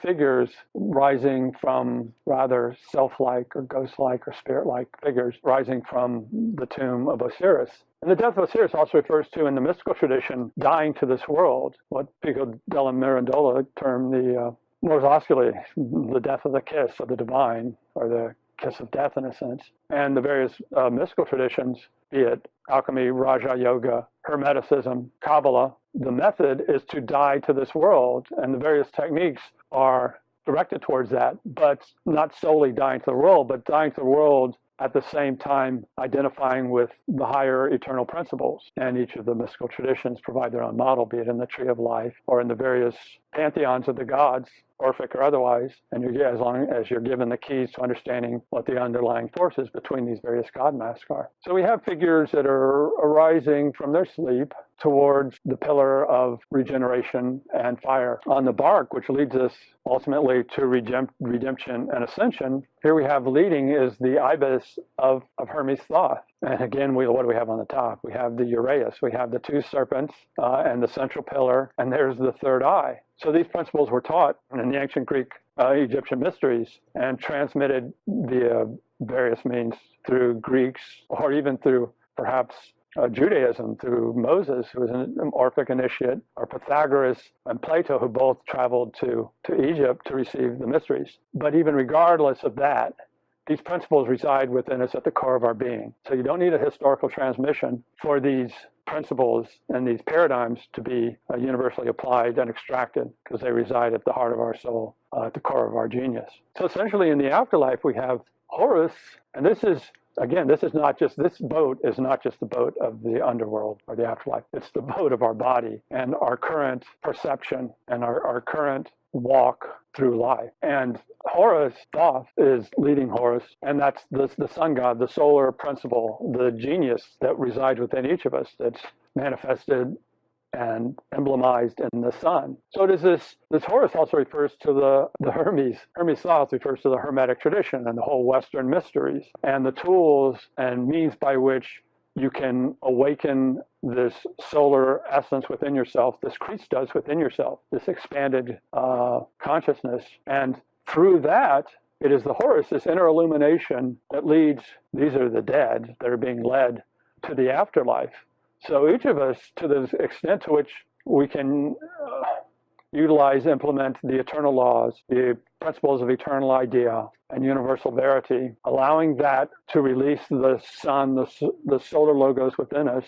figures rising from rather self-like or ghost-like or spirit-like figures rising from the tomb of Osiris. And the death of Osiris also refers to, in the mystical tradition, dying to this world, what Pico della Mirandola termed the mors osculi, the death of the kiss of the divine, or the kiss of death in a sense. And the various mystical traditions, be it alchemy, Raja Yoga, Hermeticism, Kabbalah, the method is to die to this world, and the various techniques are directed towards that, but not solely dying to the world, but dying to the world at the same time identifying with the higher eternal principles. And each of the mystical traditions provide their own model, be it in the Tree of Life or in the various pantheons of the gods, Orphic or otherwise, and as long as you're given the keys to understanding what the underlying forces between these various god masks are. So we have figures that are arising from their sleep towards the pillar of regeneration and fire on the bark, which leads us ultimately to redemption and ascension. Here we have leading is the ibis of Hermes Thoth. And again, what do we have on the top? We have the uraeus, we have the two serpents and the central pillar, and there's the third eye. So these principles were taught in the ancient Greek Egyptian mysteries and transmitted via various means through Greeks, or even through perhaps Judaism, through Moses, who was an Orphic initiate, or Pythagoras and Plato, who both traveled to Egypt to receive the mysteries. But even regardless of that, these principles reside within us at the core of our being. So you don't need a historical transmission for these principles and these paradigms to be universally applied and extracted, because they reside at the heart of our soul, at the core of our genius. So essentially in the afterlife, we have Horus, and this is, again, this boat is not just the boat of the underworld or the afterlife. It's the boat of our body and our current perception and our current walk through life. And Horus, Thoth, is leading Horus, and that's the sun god, the solar principle, the genius that resides within each of us, that's manifested and emblemized in the sun. So does this Horus also refers to the Hermes. Hermes Thoth refers to the Hermetic tradition and the whole Western mysteries and the tools and means by which you can awaken this solar essence within yourself, this Christos within yourself, this expanded consciousness. And through that, it is the Horus, this inner illumination that leads, these are the dead that are being led to the afterlife. So each of us, to the extent to which we can implement the eternal laws, the principles of eternal idea and universal verity, allowing that to release the sun, the solar logos within us,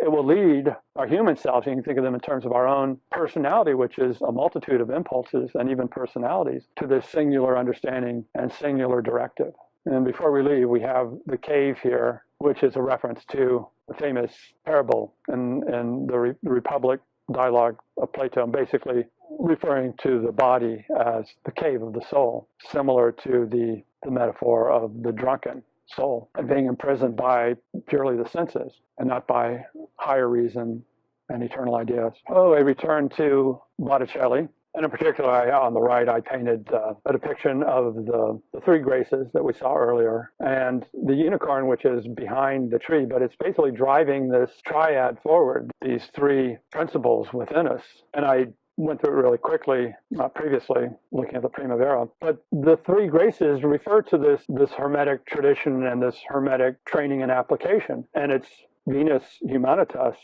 it will lead our human selves, you can think of them in terms of our own personality, which is a multitude of impulses and even personalities, to this singular understanding and singular directive. And before we leave, we have the cave here, which is a reference to the famous parable in the Republic dialogue of Plato, basically referring to the body as the cave of the soul, similar to the metaphor of the drunken soul and being imprisoned by purely the senses and not by higher reason and eternal ideas. Oh, I return to Botticelli, And in particular, on the right, I painted a depiction of the three graces that we saw earlier, and the unicorn, which is behind the tree, but it's basically driving this triad forward, these three principles within us. And I went through it really quickly previously, looking at the Primavera. But the three graces refer to this Hermetic tradition and this Hermetic training and application. And it's Venus Humanitas,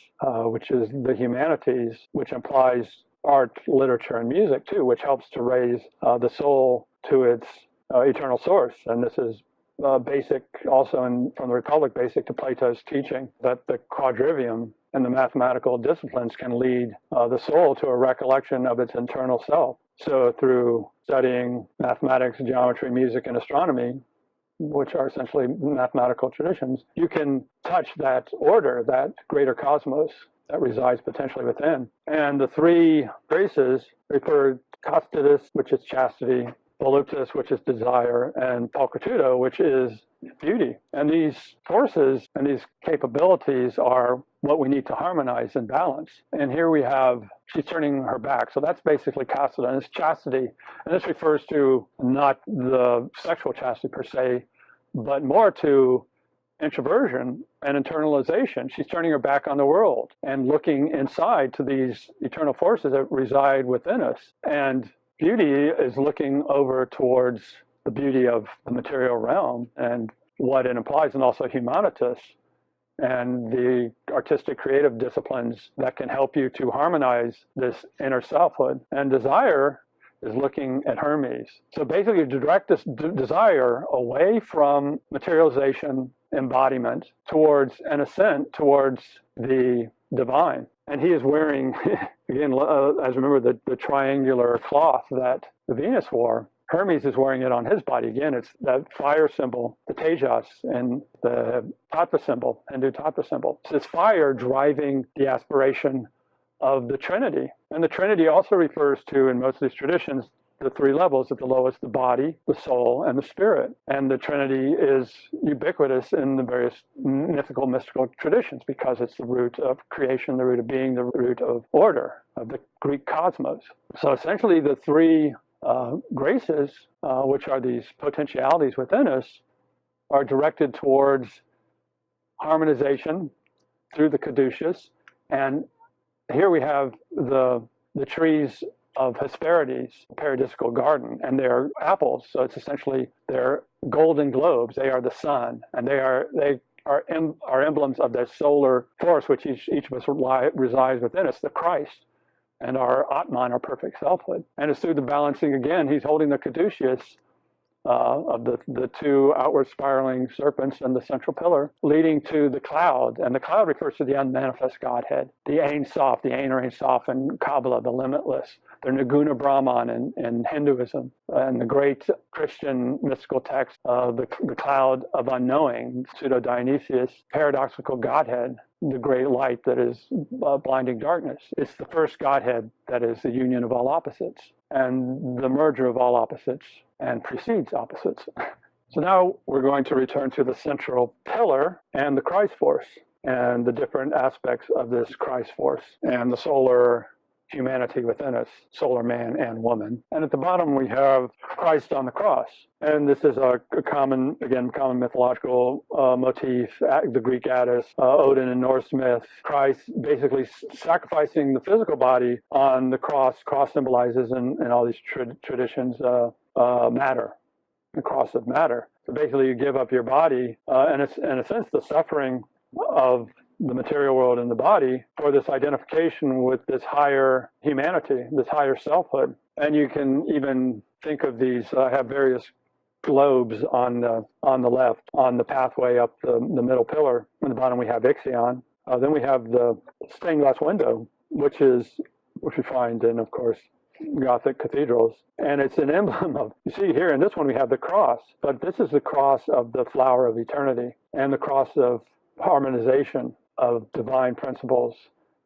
which is the humanities, which implies art, literature, and music too, which helps to raise the soul to its eternal source. And this is basic also from the Republic, basic to Plato's teaching that the quadrivium and the mathematical disciplines can lead the soul to a recollection of its internal self. So through studying mathematics, geometry, music, and astronomy, which are essentially mathematical traditions, you can touch that order, that greater cosmos that resides potentially within. And the three graces refer to Castidus, which is chastity, voluptas, which is desire, and pulchritudo, which is beauty. And these forces and these capabilities are what we need to harmonize and balance. And here we have, she's turning her back. So that's basically Castida, and it's chastity. And this refers to not the sexual chastity per se, but more to introversion and internalization. She's turning her back on the world and looking inside to these eternal forces that reside within us. And beauty is looking over towards the beauty of the material realm and what it implies, and also humanitas and the artistic creative disciplines that can help you to harmonize this inner selfhood. And desire is looking at Hermes. So basically you direct this desire away from materialization, embodiment, towards an ascent towards the divine. And he is wearing, again, as remember, the triangular cloth that the Venus wore. Hermes is wearing it on his body. Again, it's that fire symbol, the Tejas, and the Tattva symbol, Hindu Tattva symbol. So it's fire driving the aspiration of the Trinity. And the Trinity also refers to, in most of these traditions, the three levels. At the lowest, the body, the soul, and the spirit. And the Trinity is ubiquitous in the various mythical, mystical traditions because it's the root of creation, the root of being, the root of order, of the Greek cosmos. So essentially the three graces, which are these potentialities within us, are directed towards harmonization through the caduceus. And here we have the trees of Hesperides, paradisical garden, and they're apples. So it's essentially they're golden globes. They are the sun, and they are emblems of the solar force, which each of us resides within us, the Christ, and our Atman, our perfect selfhood. And it's through the balancing again. He's holding the caduceus of the two outward spiraling serpents and the central pillar, leading to the cloud. And the cloud refers to the unmanifest Godhead, the Ein Sof, the Ein or Ein Sof in Kabbalah, the limitless, the Nirguna Brahman in Hinduism, and the great Christian mystical text, the cloud of unknowing, Pseudo-Dionysius, paradoxical Godhead, the great light that is blinding darkness. It's the first Godhead that is the union of all opposites and the merger of all opposites and precedes opposites. So now we're going to return to the central pillar and the Christ force and the different aspects of this Christ force and the solar humanity within us, solar man and woman. And at the bottom we have Christ on the cross. And this is a common mythological motif, the Greek Attis, Odin in Norse myth. Christ basically sacrificing the physical body on the cross. Cross symbolizes in all these traditions matter, the cross of matter. So basically you give up your body, and it's in a sense the suffering of the material world and the body for this identification with this higher humanity, this higher selfhood. And you can even think of these, have various globes on the left, on the pathway up the middle pillar. On the bottom we have Ixion. Then we have the stained glass window, which we find in, of course, Gothic cathedrals. And it's an emblem of, you see here in this one we have the cross, but this is the cross of the flower of eternity and the cross of harmonization of divine principles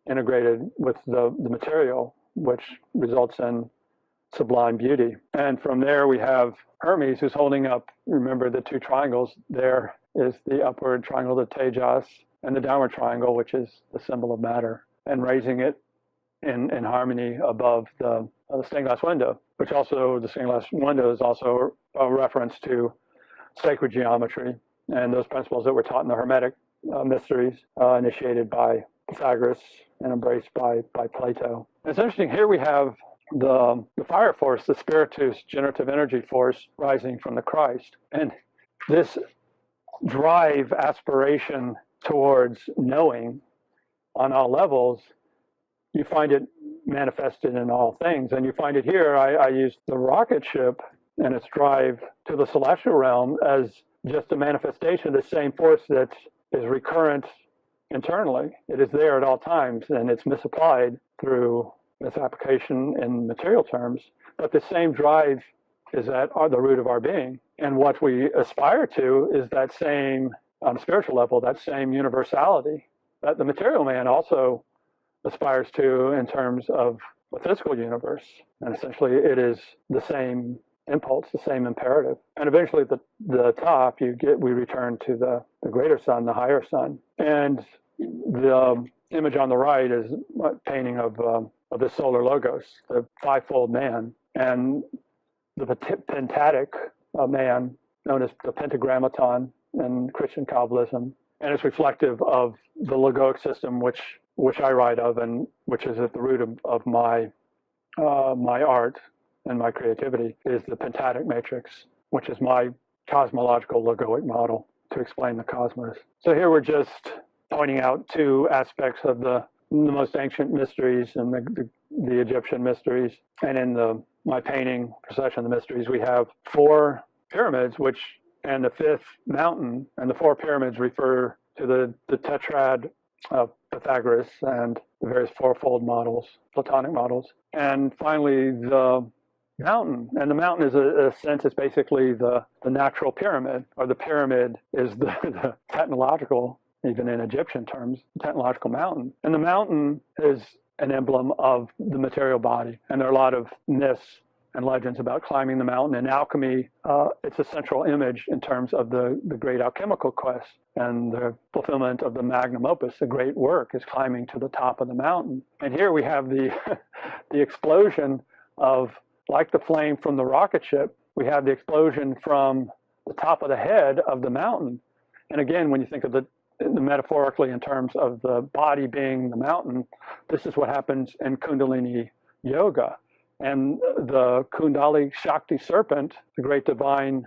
integrated with the material, which results in sublime beauty. And from there we have Hermes, who's holding up, remember the two triangles. There is the upward triangle, the Tejas, and the downward triangle, which is the symbol of matter, and raising it in harmony above the the stained glass window, which also, the stained glass window is also a reference to sacred geometry and those principles that were taught in the Hermetic mysteries, initiated by Pythagoras and embraced by Plato. And it's interesting, here we have the fire force, the spiritus, generative energy force rising from the Christ. And this drive, aspiration towards knowing on all levels, you find it manifested in all things. And you find it here. I use the rocket ship and its drive to the celestial realm as just a manifestation of the same force that is recurrent internally. It is there at all times, and it's misapplied through misapplication in material terms. But the same drive is at the root of our being. And what we aspire to is that same, on a spiritual level, that same universality that the material man also aspires to in terms of the physical universe. And essentially, it is the same impulse, the same imperative. And eventually, at the top, we return to the greater sun, the higher sun. And the image on the right is a painting of the solar logos, the fivefold man, and the pentatic man, known as the Pentagrammaton in Christian Kabbalism. And it's reflective of the logoic system, which I write of, and which is at the root of my art and my creativity, is the pentatic matrix, which is my cosmological logoic model to explain the cosmos. So here we're just pointing out two aspects of the most ancient mysteries and the Egyptian mysteries. And in my painting, Procession of the Mysteries, we have four pyramids, and the fifth mountain, and the four pyramids refer to the tetrad of Pythagoras and the various fourfold models, Platonic models. And finally, the mountain. And the mountain is, a sense, it's basically the natural pyramid, or the pyramid is the technological, even in Egyptian terms, technological mountain. And the mountain is an emblem of the material body. And there are a lot of myths and legends about climbing the mountain. In alchemy, it's a central image in terms of the great alchemical quest and the fulfillment of the magnum opus. The great work is climbing to the top of the mountain. And here we have the explosion of, like the flame from the rocket ship, we have the explosion from the top of the head of the mountain. And again, when you think of the metaphorically in terms of the body being the mountain, this is what happens in Kundalini yoga. And the Kundali Shakti serpent, the great divine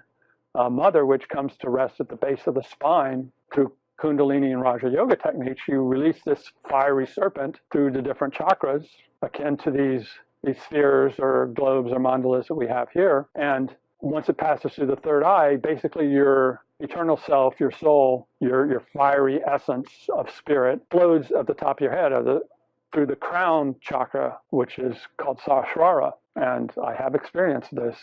mother, which comes to rest at the base of the spine through Kundalini and Raja Yoga techniques, you release this fiery serpent through the different chakras, akin to these spheres or globes or mandalas that we have here. And once it passes through the third eye, basically your eternal self, your soul, your fiery essence of spirit flows at the top of your head, through the crown chakra, which is called Sahasrara. And I have experienced this.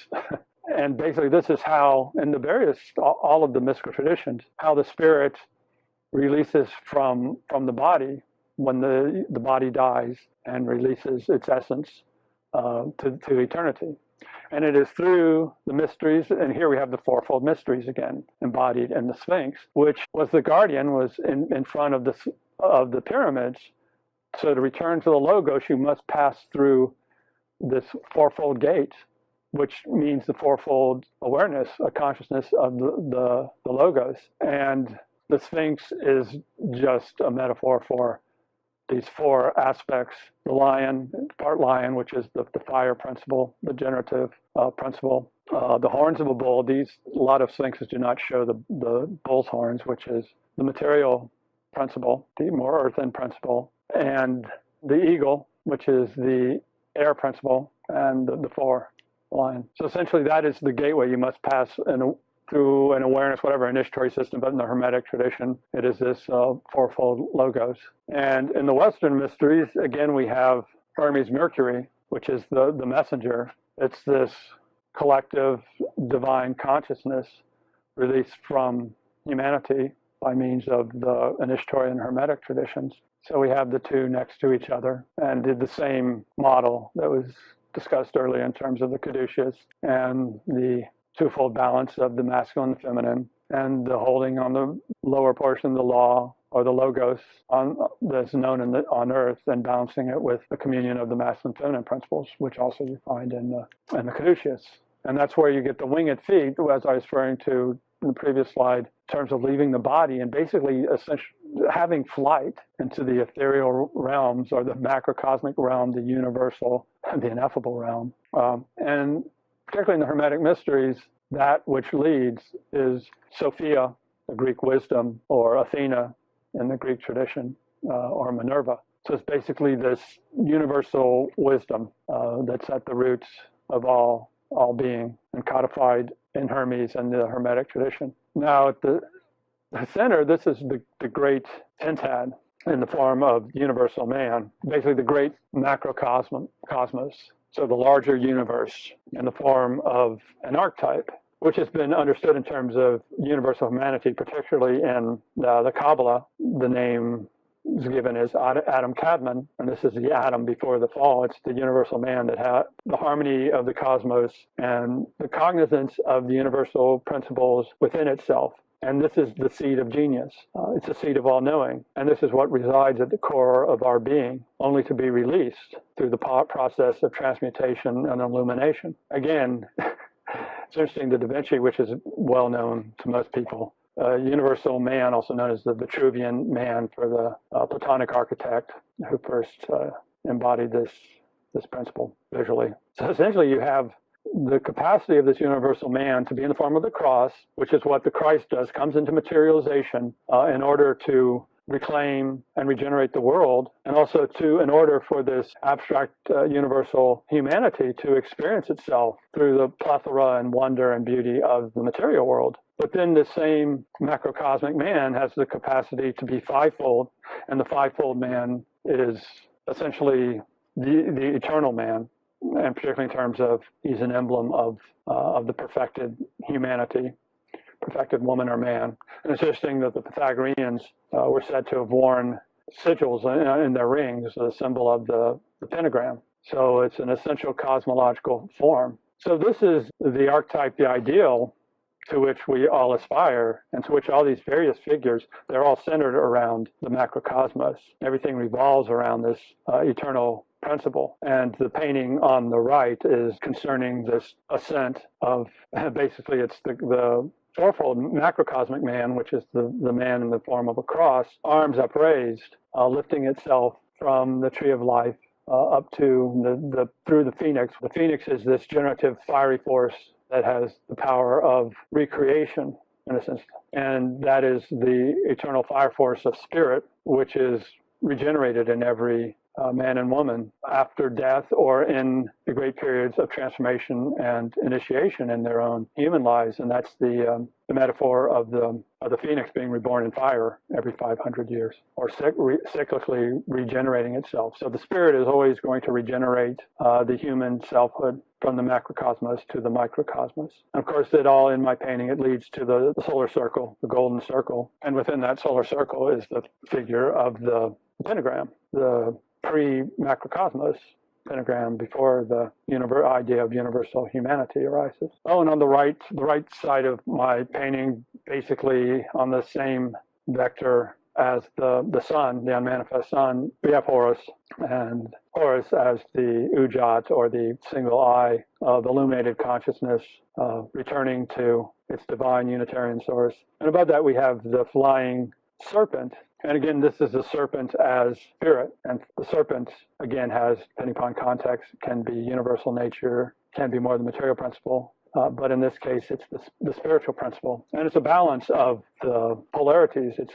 And basically this is how, in the various, all of the mystical traditions, how the spirit releases from the body when the body dies and releases its essence to eternity. And it is through the mysteries, and here we have the fourfold mysteries again, embodied in the Sphinx, which was the guardian, was in front of the pyramids. So to return to the Logos, you must pass through this fourfold gate, which means the fourfold awareness, a consciousness of the Logos. And the Sphinx is just a metaphor for these four aspects: the lion, part lion, which is the fire principle, the generative principle, the horns of a bull. A lot of sphinxes do not show the bull's horns, which is the material principle, the more earthen principle, and the eagle, which is the air principle, and the four lion. So essentially, that is the gateway you must pass through an awareness, whatever initiatory system, but in the Hermetic tradition, it is this fourfold Logos. And in the Western mysteries, again, we have Hermes Mercury, which is the messenger. It's this collective divine consciousness released from humanity by means of the initiatory and Hermetic traditions. So we have the two next to each other and did the same model that was discussed earlier in terms of the caduceus and the twofold balance of the masculine and feminine, and the holding on the lower portion of the law or the logos that's known on Earth, and balancing it with the communion of the masculine feminine principles, which also you find in the caduceus. And that's where you get the winged feet, as I was referring to in the previous slide, in terms of leaving the body and basically essentially having flight into the ethereal realms, or the macrocosmic realm, the universal, the ineffable realm. And particularly in the Hermetic mysteries, that which leads is Sophia, the Greek wisdom, or Athena in the Greek tradition, or Minerva. So it's basically this universal wisdom that's at the roots of all being, and codified in Hermes and the Hermetic tradition. Now, at the center, this is the great pentad in the form of universal man, basically the great macrocosmos, so the larger universe in the form of an archetype, which has been understood in terms of universal humanity, particularly in the Kabbalah. The name is given as Adam Kadmon, and this is the Adam before the fall. It's the universal man that had the harmony of the cosmos and the cognizance of the universal principles within itself. And this is the seed of genius. It's the seed of all knowing. And this is what resides at the core of our being, only to be released through the process of transmutation and illumination. Again, it's interesting, the Da Vinci, which is well known to most people, universal man, also known as the Vitruvian man for the Platonic architect who first embodied this principle visually. So essentially you have the capacity of this universal man to be in the form of the cross, which is what the Christ does, comes into materialization in order to reclaim and regenerate the world, and also in order for this abstract universal humanity to experience itself through the plethora and wonder and beauty of the material world. But then the same macrocosmic man has the capacity to be fivefold, and the fivefold man is essentially the eternal man, and particularly in terms of he's an emblem of the perfected humanity, perfected woman or man. And it's interesting that the Pythagoreans were said to have worn sigils in their rings, a symbol of the pentagram. So it's an essential cosmological form. So this is the archetype, the ideal, to which we all aspire, and to which all these various figures, they're all centered around the macrocosmos. Everything revolves around this eternal principle. And the painting on the right is concerning this ascent of, basically it's the fourfold macrocosmic man, which is the man in the form of a cross, arms upraised, lifting itself from the tree of life up to through the phoenix. The phoenix is this generative fiery force that has the power of recreation, in a sense. And that is the eternal fire force of spirit, which is regenerated in every man and woman after death, or in the great periods of transformation and initiation in their own human lives. And that's the metaphor of the phoenix being reborn in fire every 500 years, or cyclically regenerating itself. So the spirit is always going to regenerate the human selfhood from the macrocosmos to the microcosmos. And of course, in my painting, it leads to the solar circle, the golden circle. And within that solar circle is the figure of the pentagram, the pre-macrocosmos pentagram before the idea of universal humanity arises. Oh, and on the right side of my painting, basically on the same vector as the sun, the unmanifest sun, we have Horus, and Horus as the Ujat, or the single eye of illuminated consciousness, returning to its divine Unitarian source. And above that we have the flying serpent. And again, this is the serpent as spirit. And the serpent, again, has, depending upon context, can be universal nature, can be more the material principle. But in this case, it's the spiritual principle. And it's a balance of the polarities. It's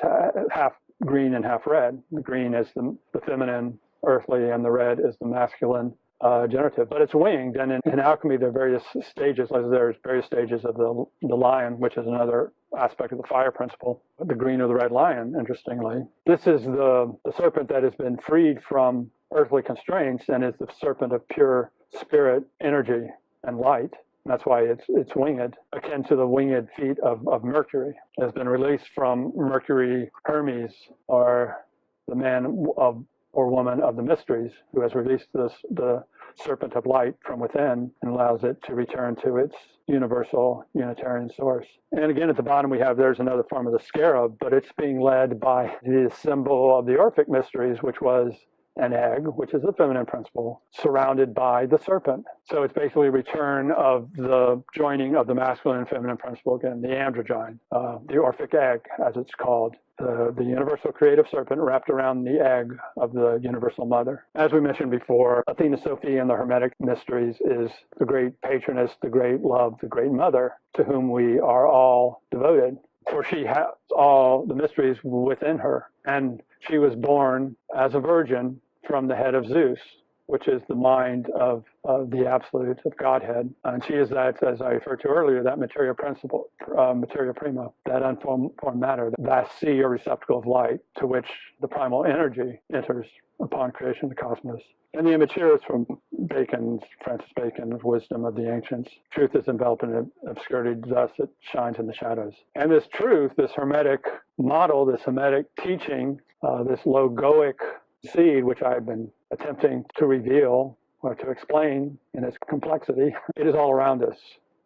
half green and half red. The green is the feminine, earthly, and the red is the masculine, generative. But it's winged. And in alchemy, there are various stages. There's various stages of the lion, which is another aspect of the fire principle, the green or the red lion, interestingly. This is the serpent that has been freed from earthly constraints and is the serpent of pure spirit, energy, and light. And that's why it's winged, akin to the winged feet of Mercury. It has been released from Mercury Hermes, or the man of or woman of the mysteries, who has released the serpent of light from within and allows it to return to its universal Unitarian source. And again, at the bottom we have, there's another form of the scarab, but it's being led by the symbol of the Orphic mysteries, which was an egg, which is the feminine principle, surrounded by the serpent. So it's basically a return of the joining of the masculine and feminine principle, again, the androgyne, the Orphic egg, as it's called, the universal creative serpent wrapped around the egg of the universal mother. As we mentioned before, Athena Sophia in the Hermetic mysteries is the great patroness, the great love, the great mother, to whom we are all devoted. For she has all the mysteries within her. And she was born as a virgin from the head of Zeus, which is the mind of the absolute, of Godhead. And she is that, as I referred to earlier, that materia principle, materia prima, that unformed matter, that vast sea or receptacle of light to which the primal energy enters upon creation of the cosmos. And the image here is from Francis Bacon's Wisdom of the Ancients. Truth is enveloped in obscurity, thus it shines in the shadows. And this truth, this Hermetic model, this Hermetic teaching, this logoic seed, which I've been attempting to reveal or to explain in its complexity, it is all around us.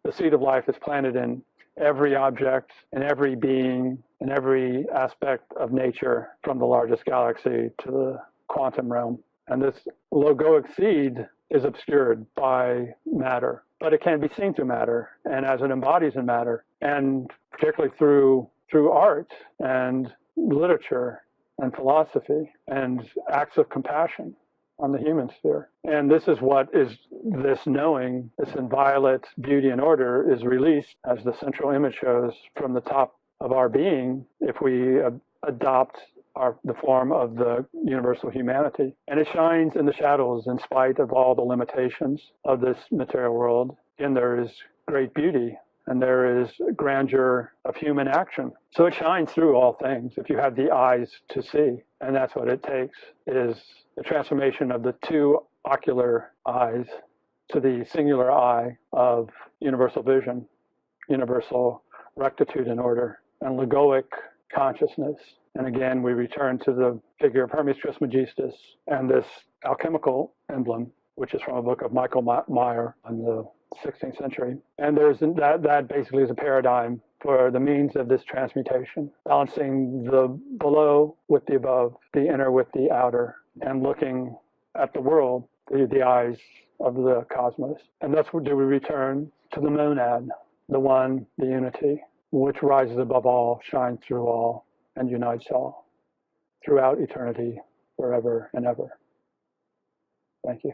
The seed of life is planted in every object, in every being, in every aspect of nature, from the largest galaxy to the quantum realm. And this logoic seed is obscured by matter, but it can be seen through matter, and as it embodies in matter, and particularly through art and literature and philosophy and acts of compassion on the human sphere. And this is what is this knowing, this inviolate beauty and order is released, as the central image shows, from the top of our being if we adopt the form of the universal humanity. And it shines in the shadows in spite of all the limitations of this material world. And there is great beauty and there is grandeur of human action. So it shines through all things if you have the eyes to see. And that's what it takes, is the transformation of the two ocular eyes to the singular eye of universal vision, universal rectitude and order, and logoic consciousness. And again, we return to the figure of Hermes Trismegistus and this alchemical emblem, which is from a book of Michael Meyer in the 16th century. And there's that basically is a paradigm for the means of this transmutation, balancing the below with the above, the inner with the outer, and looking at the world through the eyes of the cosmos. And that's where do we return to the monad, the one, the unity, which rises above all, shines through all, and unites all throughout eternity, forever and ever. Thank you.